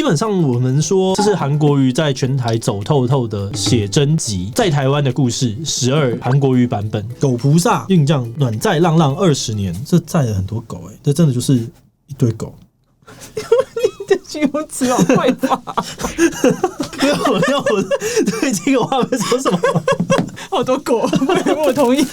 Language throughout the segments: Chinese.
基本上我们说这是韩国瑜在全台走透透的写真集，在台湾的故事12韩国瑜版本。狗菩萨运将暖载浪浪20年，这载了很多狗这真的就是一堆狗。你的形容词好坏吧？因为我对这个画面说什么？好多狗，我同意。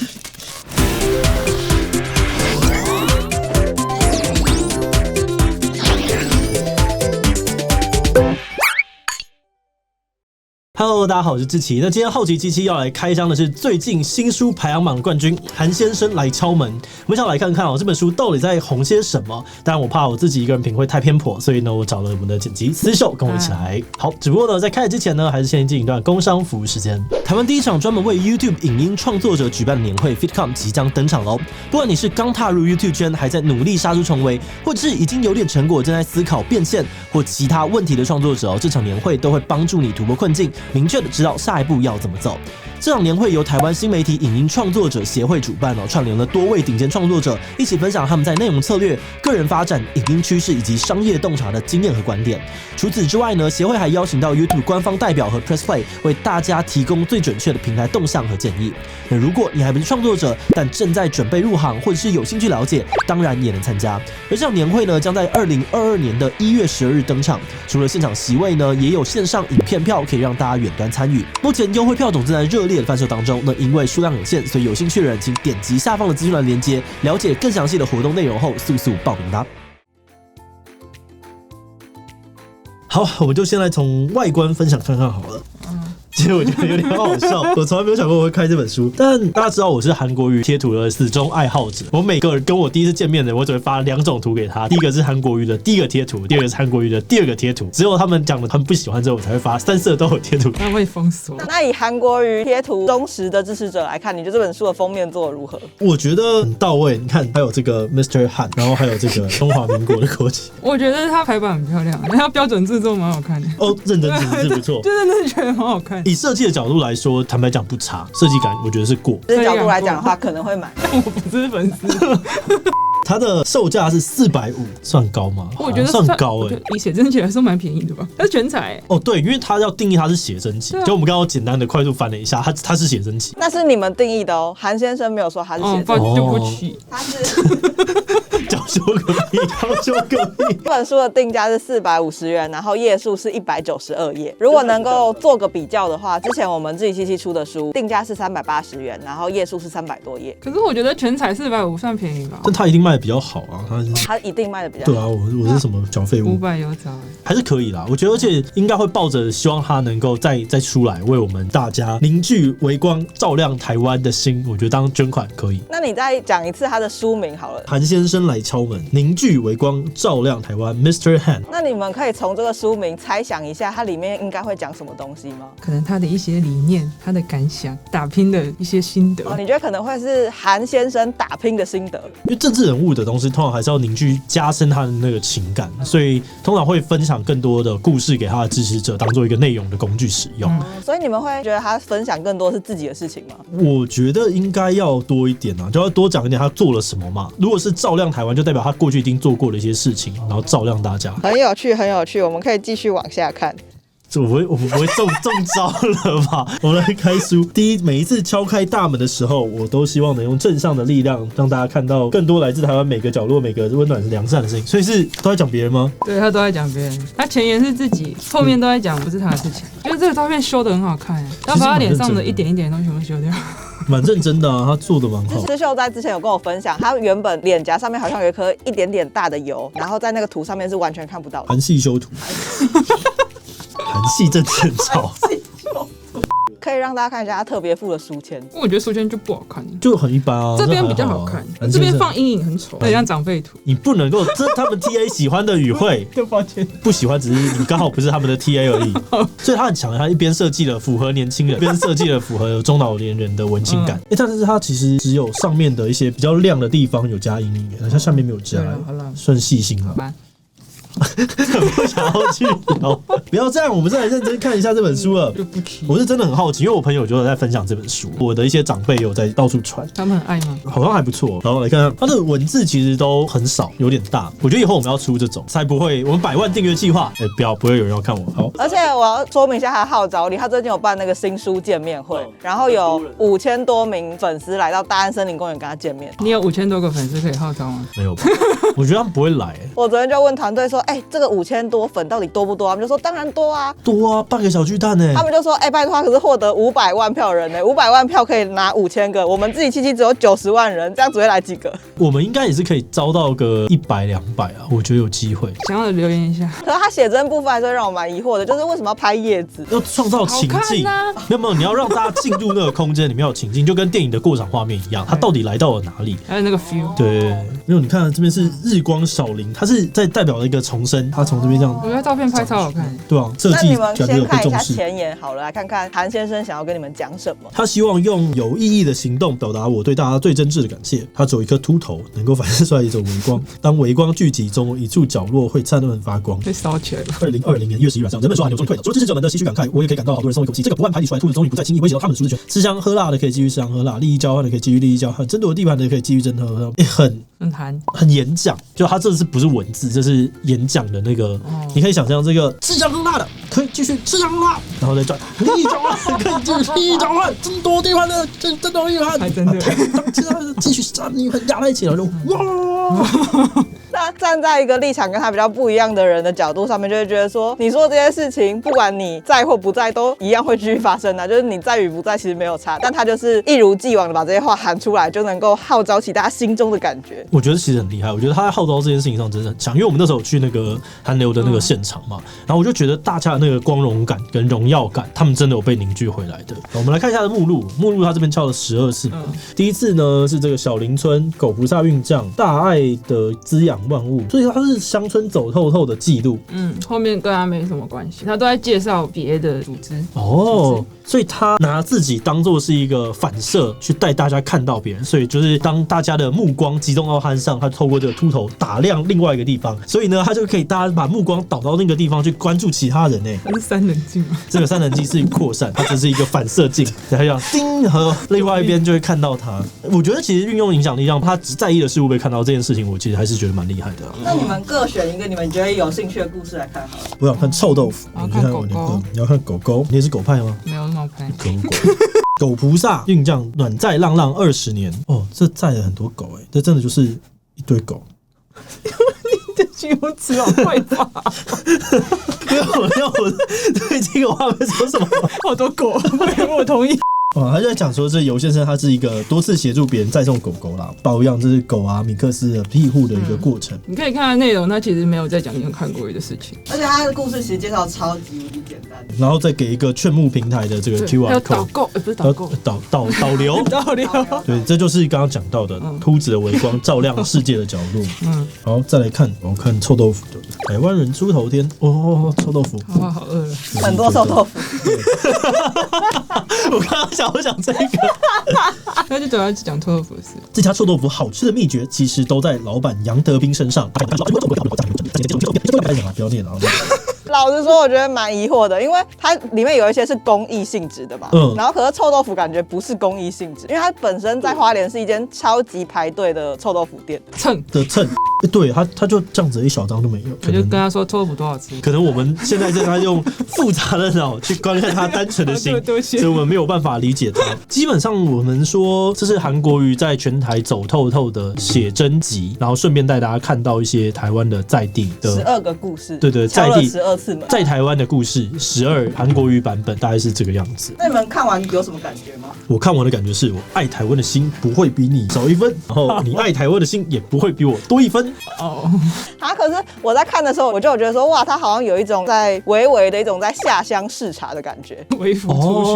Hello， 大家好，我是志祺。那今天好奇机器要来开箱的是最近新书排行榜冠军韩先生来敲门。我们想来看看这本书到底在红些什么。当然，我怕我自己一个人品会太偏颇，所以呢，我找了我们的剪辑思秀跟我一起来。好，只不过呢，在开始之前呢，还是先进一段工商服务时间。台湾第一场专门为 YouTube 影音创作者举办的年会 FitCon 即将登场喽。不管你是刚踏入 YouTube 圈，还在努力杀出重围，或者是已经有点成果，正在思考变现或其他问题的创作者这场年会都会帮助你突破困境。明确的知道下一步要怎么走。这场年会由台湾新媒体影音创作者协会主办串联了多位顶尖创作者，一起分享他们在内容策略、个人发展、影音趋势以及商业洞察的经验和观点。除此之外呢，协会还邀请到 YouTube 官方代表和 Press Play 为大家提供最准确的平台动向和建议。那如果你还不是创作者，但正在准备入行或者是有兴趣了解，当然也能参加。而这场年会呢，将在2022年的1月12日登场。除了现场席位呢，也有线上影片票可以让大家远端参与。目前优惠票种正在热烈的贩售当中，那因为数量有限，所以有兴趣的人请点击下方的资讯栏连结，了解更详细的活动内容后速速报名吧。好，我们就先来从外观分享看看好了。其实我觉得有点好笑，我从来没有想过我会开这本书。但大家知道我是韩国瑜贴图的死忠爱好者，我每个人跟我第一次见面的人，我只会发2种图给他，第一个是韩国瑜的第一个贴图，第二个是韩国瑜的第二个贴图。只有他们讲的他们不喜欢之后，我才会发3色都有贴图。那会封锁。那以韩国瑜贴图忠实的支持者来看，你觉得这本书的封面做得如何？我觉得很到位。你看，还有这个 Mr. Han， 然后还有这个中华民国的国旗。我觉得它排版很漂亮，它标准制作蛮好看的。认真是不错，就认真觉得很好看。以设计的角度来说，坦白讲不差，设计感我觉得是过。这角度来讲的话，可能会买，但我不是粉丝。它的售价是450，算高吗？我觉得算高以写真集来说蛮便宜的吧。它是全彩对，因为它要定义它是写真集，就我们刚刚简单的快速翻了一下，它是写真集。那是你们定义的哦，韩先生没有说他是写真集。对不起，他是。教唆隔壁，教唆隔壁。这本书的定价是450元，然后页数是192页。如果能够做个比较的话，之前我们自己七七出的书定价是380元，然后页数是300多页。可是我觉得全彩450算便宜吧？但它一定卖的比较好啊，它一定卖的比较好。对啊，我是什么缴费物？500有找，还是可以啦。我觉得，而且应该会抱着希望它能够再出来，为我们大家凝聚微光，照亮台湾的心。我觉得当捐款可以。那你再讲一次它的书名好了。韩先生来敲门，凝聚微光，照亮台湾 Mr. Han。那你们可以从这个书名猜想一下，它里面应该会讲什么东西吗？可能他的一些理念、他的感想、打拼的一些心得。你觉得可能会是韩先生打拼的心得？因为政治人物的东西，通常还是要凝聚、加深他的那个情感，所以通常会分享更多的故事给他的支持者，当做一个内容的工具使用。所以你们会觉得他分享更多是自己的事情吗？我觉得应该要多一点啊，就要多讲一点他做了什么嘛。如果是照亮台湾，就代表他过去一定做过的一些事情，然后照亮大家。很有趣，很有趣，我们可以继续往下看。我们不会中招了吧？我们来开书。每一次敲开大门的时候，我都希望能用正向的力量，让大家看到更多来自台湾每个角落、每个温暖良善的声音。所以是都在讲别人吗？对，他都在讲别人。他前言是自己，后面都在讲不是他的事情。因为这个照片修得很好看，他把他脸上的一点一点的东西全部修掉。蛮认真的啊，他做的蛮好。思秀在之前有跟我分享，他原本脸颊上面好像有一颗一点点大的油，然后在那个图上面是完全看不到的。韩系修图。韩系真正潮，可以让大家看一下他特别附的书签。我觉得书签就不好看，就很一般啊。这边比较好看，这边放阴影很丑，很像长辈图。你不能够，这是他们 TA 喜欢的语汇。对，抱歉，不喜欢只是你刚好不是他们的 TA 而已。所以他很强，他一边设计了符合年轻人，一边设计了符合中老年人的文青感。但是他其实只有上面的一些比较亮的地方有加阴影，好像下面没有加，算细心了。不想要去聊。不要这样，我们再来认真看一下这本书了。对不起，我是真的很好奇，因为我朋友就有在分享这本书，我的一些长辈有在到处传，他们很爱吗？好像还不错。然后来看看它的文字，其实都很少，有点大。我觉得以后我们要出这种，才不会我们100万订阅计划，不会有人要看我。好，而且我要说明一下他的号召力，他最近有办那个新书见面会，然后有5000多名粉丝来到大安森林公园跟他见面。你有5000多个粉丝可以号召吗？没有吧？我觉得他们不会来。我昨天就问团队说，这个5000多粉到底多不多？他们就说当然多啊，多啊，半个小巨蛋呢。他们就说，拜托他可是获得500万票人呢，500万票可以拿5000个，我们自己七七只有90万人，这样只会来几个？我们应该也是可以招到个100、200啊，我觉得有机会。想要留言一下。可是他写真部分还是会让我蛮疑惑的，就是为什么要拍叶子？要创造情境，没有，你要让大家进入那个空间里面有情境，就跟电影的过场画面一样，他到底来到了哪里？还有那个 feel。对，没有，你看这边是日光小林，它是在代表了一个重生，他从这边这样。我觉得照片拍超好看。对啊，设计那你们先看一下重视。前言好了，来看看韩先生想要跟你们讲什么。他希望用有意义的行动表达我对大家最真挚的感谢。他只有一颗秃头，能够反射出来一种微光。当微光聚集中一处角落会灿烂发光。被烧起来了。 2020年1月11日晚上，人们说寒流终于退了。除了支持者们的唏嘘感慨，我也可以感到好多人松一口气。这个不按牌理出来的兔子终于不再轻易威胁到他们的舒适权。吃香喝辣的可以继续吃香喝辣，利益交换的可以继续利益交换，争夺地盘的可以继续争夺。很演讲，就他这是不是文字，这是演讲的那个。你可以想象这个吃香喝辣的可以继续吃香喝辣，然后再转利益交换可以继续利益交换，争夺地盘的争夺地盘，还真的继续把你们压在一起，然后就哇。那站在一个立场跟他比较不一样的人的角度上面，就会觉得说，你说这些事情，不管你在或不在，都一样会继续发生的。就是你在与不在，其实没有差。但他就是一如既往的把这些话喊出来，就能够号召起大家心中的感觉。我觉得其实很厉害，我觉得他在号召这件事情上真的很强。因为我们那时候有去那个韩流的那个现场嘛，然后我就觉得大家的那个光荣感跟荣耀感，他们真的有被凝聚回来的。我们来看一下的目录，他这边敲了12次。第一次呢是这个小林村狗菩萨运将，大爱的滋养万物，所以它是乡村走透透的记录。后面跟他没什么关系，他都在介绍别的组织。所以他拿自己当作是一个反射，去带大家看到别人。所以就是当大家的目光集中到他身上，他透过这个秃头打亮另外一个地方，所以呢，他就可以大家把目光导到那个地方去关注其他人。它是3棱镜吗？这个3棱镜是扩散，它只是一个反射镜，然后这样叮，和另外一边就会看到他。我觉得其实运用影响力让他只在意的事物被看到这件事情，我其实还是觉得蛮厉害的。那你们各选一个你们觉得有兴趣的故事来看好了。我想看臭豆腐，我要看狗狗。你要看狗狗？你也是狗派吗？没有那么派。狗菩萨运将暖载浪浪20年。这载了很多狗这真的就是一堆狗。你的形容词好快吧？没有，我对这个画面说什么？好多狗，我同意。他就在讲说，这尤先生他是一个多次协助别人载送狗狗啦，保养这只狗啊米克斯的庇护的一个过程。你可以看看内容，他其实没有在讲你有看过的事情，而且他的故事其实介绍超级无敌简单，然后再给一个劝募平台的这个 QR code， 还有导购，不是导购，导流，对，这就是刚刚讲到的秃子的微光照亮世界的角落。好，再来看，我看臭豆腐的台湾人出头天。臭豆腐，好饿了，很多臭豆腐。我刚刚我讲这个，他就主要讲臭豆腐的事。这家臭豆腐好吃的秘诀，其实都在老板杨德斌身上。不要念了。老实说，我觉得蛮疑惑的，因为它里面有一些是公益性质的嘛，然后可是臭豆腐感觉不是公益性质，因为它本身在花莲是一间超级排队的臭豆腐店，蹭，对，他就这样子一小张都没有，我就跟他说臭豆腐多好吃，可能我们现在正在用复杂的脑去观看他单纯的心，所以我们没有办法理解他。基本上我们说这是韩国瑜在全台走透透的写真集，然后顺便带大家看到一些台湾的在地的12个故事，对，在地12次门，在台湾的故事12韩国语版本大概是这个样子。那你们看完有什么感觉吗？我看完的感觉是我爱台湾的心不会比你少1分，然后你爱台湾的心也不会比我多1分。可是我在看的时候，我就觉得说，哇，他好像有一种在微微的一种在下乡视察的感觉，微服出巡。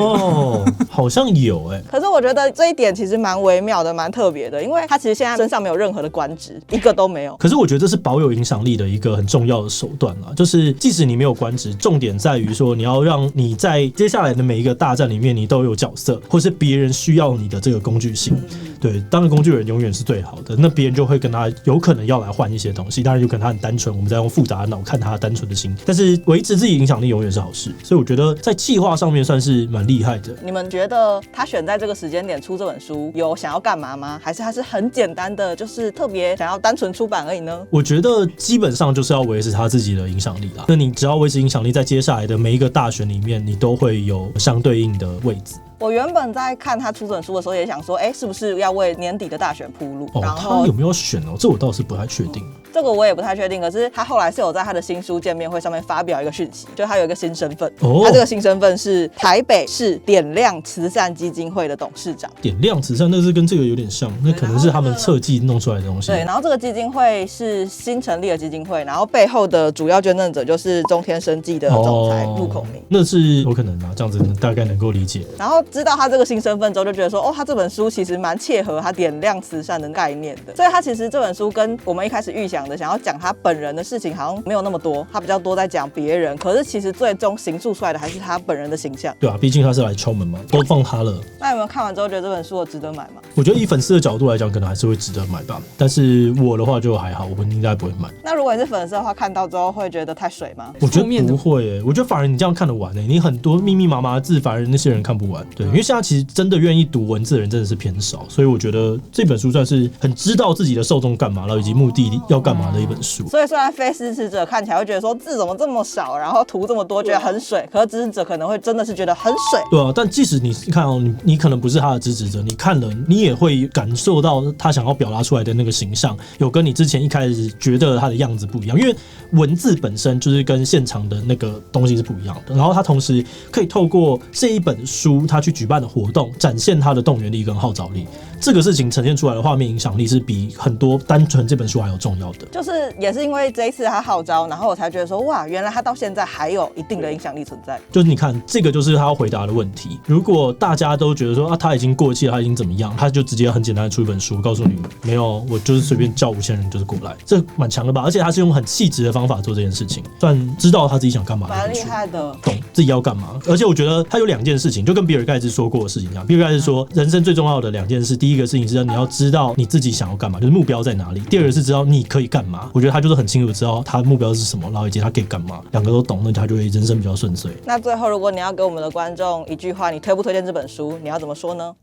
好像有可是我觉得这一点其实蛮微妙的，蛮特别的，因为他其实现在身上没有任何的官职，一个都没有。可是我觉得这是保有影响力的一个很重要的手段啦，就是即使你没有官职，重点在于说你要让你在接下来的每一个大战里面你都有角色，或是别人需要你的这个工具性。对，当然工具人永远是最好的，那别人就会跟他有可能要来换一些东西，当然有可能他很单纯，我们在用复杂的脑看他单纯的心，但是维持自己影响力永远是好事，所以我觉得在企划上面算是蛮厉害的。你们觉得他选在这个时间点出这本书有想要干嘛吗？还是他是很简单的就是特别想要单纯出版而已呢？我觉得基本上就是要维持他自己的影响力啦，那你只要维持影响力，在接下来的每一个大选里面你都会有相对应的位置。我原本在看他出这本书的时候也想说，是不是要为年底的大选铺路？然后他有没有选这我倒是不太确定。这个我也不太确定，可是他后来是有在他的新书见面会上面发表一个讯息，就他有一个新身份，他这个新身份是台北市点亮慈善基金会的董事长。点亮慈善那是跟这个有点像，那可能是他们设计弄出来的东西。对，然后这个基金会是新成立的基金会，然后背后的主要捐赠者就是中天生技的总裁陆孔明。那是有可能啊，这样子大概能够理解。然后知道他这个新身份之后，就觉得说，他这本书其实蛮切合他点亮慈善的概念的，所以他其实这本书跟我们一开始预想的想要讲他本人的事情好像没有那么多，他比较多在讲别人，可是其实最终形塑出来的还是他本人的形象。对啊，毕竟他是来敲门嘛，都放他了。那有没有看完之后觉得这本书值得买吗？我觉得以粉丝的角度来讲，可能还是会值得买吧，但是我的话就还好，我应该不会买。那如果你是粉丝的话，看到之后会觉得太水吗？我觉得不会我觉得反而你这样看得完你很多密密麻麻的字反而那些人看不完。对，因为现在其实真的愿意读文字的人真的是偏少，所以我觉得这本书算是很知道自己的受众干嘛了以及目的要干嘛的一本书。所以虽然非支持者看起来会觉得说字怎么这么少，然后图这么多，觉得很水，可是支持者可能会真的是觉得很水。对啊，但即使你看你可能不是他的支持者，你看了你也会感受到他想要表达出来的那个形象有跟你之前一开始觉得他的样子不一样，因为文字本身就是跟现场的那个东西是不一样的，然后他同时可以透过这一本书他去举办的活动展现他的动员力跟号召力，这个事情呈现出来的画面影响力是比很多单纯这本书还有重要的。就是也是因为这一次他号召，然后我才觉得说哇，原来他到现在还有一定的影响力存在。就是你看这个就是他要回答的问题，如果大家都觉得说他已经过气了，他已经怎么样，他就直接很简单的出一本书告诉你没有，我就是随便叫5000人就是过来，这蛮强的吧。而且他是用很气质的方法做这件事情，算知道他自己想干嘛，蛮厉害的，懂自己要干嘛。而且我觉得他有2件事情，就跟比尔盖茨说过的事情一样。比尔盖茨说人生最重要的2件事，第一个事情是你要知道你自己想要干嘛，就是目标在哪里；第二个是知道你可以干嘛。我觉得他就是很清楚知道他目标是什么，然后以及他可以干嘛，2个都懂，那他就会人生比较顺遂。那最后如果你要给我们的观众一句话，你推不推荐这本书，你要怎么说呢？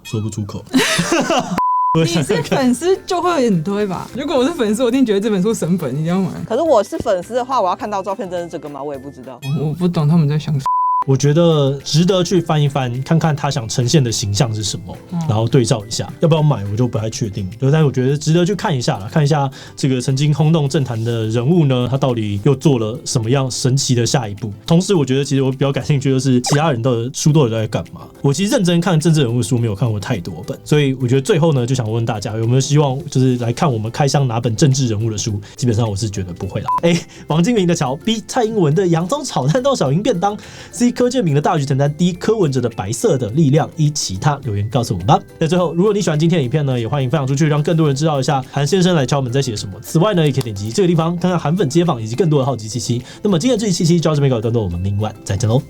说不出口。你是粉丝就会很推吧？如果我是粉丝，我一定觉得这本书神本，一定要买。可是我是粉丝的话，我要看到照片真是这个吗？我也不知道。我不懂他们在想什么。我觉得值得去翻一翻，看看他想呈现的形象是什么，然后对照一下。要不要买我就不太确定，但是我觉得值得去看一下啦，看一下这个曾经轰动政坛的人物呢，他到底又做了什么样神奇的下一步。同时，我觉得其实我比较感兴趣的是其他人的书都有在干嘛。我其实认真看政治人物书没有看过太多本，所以我觉得最后呢，就想问大家有没有希望就是来看我们开箱哪本政治人物的书？基本上我是觉得不会啦。王金明的桥 B 蔡英文的洋葱炒蛋到小营便当 C 柯建铭的大局承担 D 柯文哲的白色的力量，其他留言告诉我们吧。在最后，如果你喜欢今天的影片呢，也欢迎分享出去，让更多人知道一下韩先生来敲门在写什么。此外呢，也可以点击这个地方看看韩粉街访以及更多的好奇气息。那么今天的这一期就到这边告一段落，我们明晚再见喽。